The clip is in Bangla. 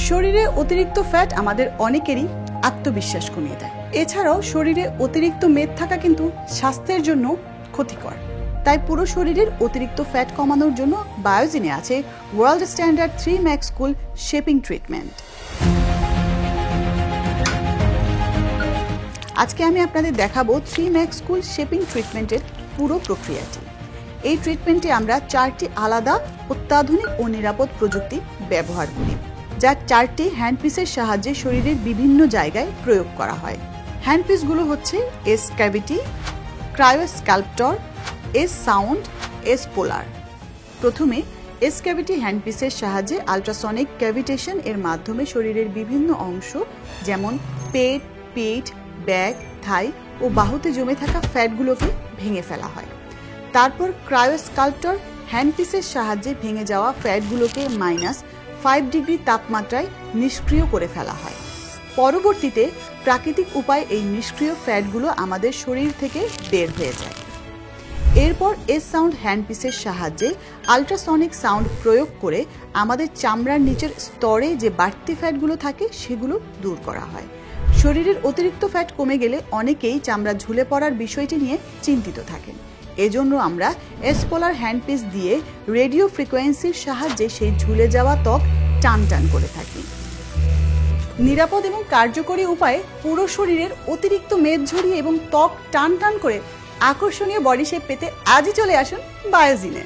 শরীরে অতিরিক্ত ফ্যাট আমাদের অনেকেরই আত্মবিশ্বাস কমিয়ে দেয়। এছাড়াও শরীরে অতিরিক্ত মেদ থাকা কিন্তু স্বাস্থ্যের জন্য ক্ষতিকর। তাই পুরো শরীরের অতিরিক্ত ফ্যাট কমানোর জন্য বায়োজিনে আছে ওয়ার্ল্ড স্ট্যান্ডার্ড 3 ম্যাক্স কুল শেপিং ট্রিটমেন্ট। আজকে আমি আপনাদের দেখাবো 3 ম্যাক্স কুল শেপিং ট্রিটমেন্টের পুরো প্রক্রিয়াটি। এই ট্রিটমেন্টে আমরা 4টি আলাদা অত্যাধুনিক ও নিরাপদ প্রযুক্তি ব্যবহার করি, যা 4টি হ্যান্ডপিসের সাহায্যে শরীরের বিভিন্ন জায়গায় প্রয়োগ করা হয়। হ্যান্ডপিসগুলো হচ্ছে S cavity, cryo sculptor, S sound, S polar. প্রথমে এস ক্যাভিটি হ্যান্ডপিসের সাহায্যে আল্ট্রাসনিক ক্যাভিটেশন এর মাধ্যমে শরীরের বিভিন্ন অংশ যেমন পেট, পিঠ, ব্যাক, থাই ও বাহুতে জমে থাকা ফ্যাটগুলোকে ভেঙে ফেলা হয়। তারপর ক্রায়ো স্কাল্পটর হ্যান্ডপিসের সাহায্যে ভেঙে যাওয়া ফ্যাটগুলোকে -5 ডিগ্রি তাপমাত্রায় নিষ্ক্রিয় করে ফেলা হয়। পরবর্তীতে প্রাকৃতিক উপায়ে এই নিষ্ক্রিয় ফ্যাটগুলো আমাদের শরীর থেকে বের হয়ে যায়। এরপর এস সাউন্ড হ্যান্ডপিসের সাহায্যে আল্ট্রাসনিক সাউন্ড প্রয়োগ করে আমাদের চামড়ার নিচের স্তরে যে বাড়তি ফ্যাটগুলো থাকে সেগুলো দূর করা হয়। শরীরের অতিরিক্ত ফ্যাট কমে গেলে অনেকেই চামড়া ঝুলে পড়ার বিষয়টি নিয়ে চিন্তিত থাকেন। এজন্য আমরা এসপোলার হ্যান্ডপিস দিয়ে রেডিও ফ্রিকোয়েন্সির সাহায্যে সেই ঝুলে যাওয়া ত্বক টান টান করে থাকি। নিরাপদ এবং কার্যকরী উপায়ে পুরো শরীরের অতিরিক্ত মেদ ঝরিয়ে এবং ত্বক টান টান করে আকর্ষণীয় বডি শেপ পেতে আজই চলে আসুন বায়োজিনে।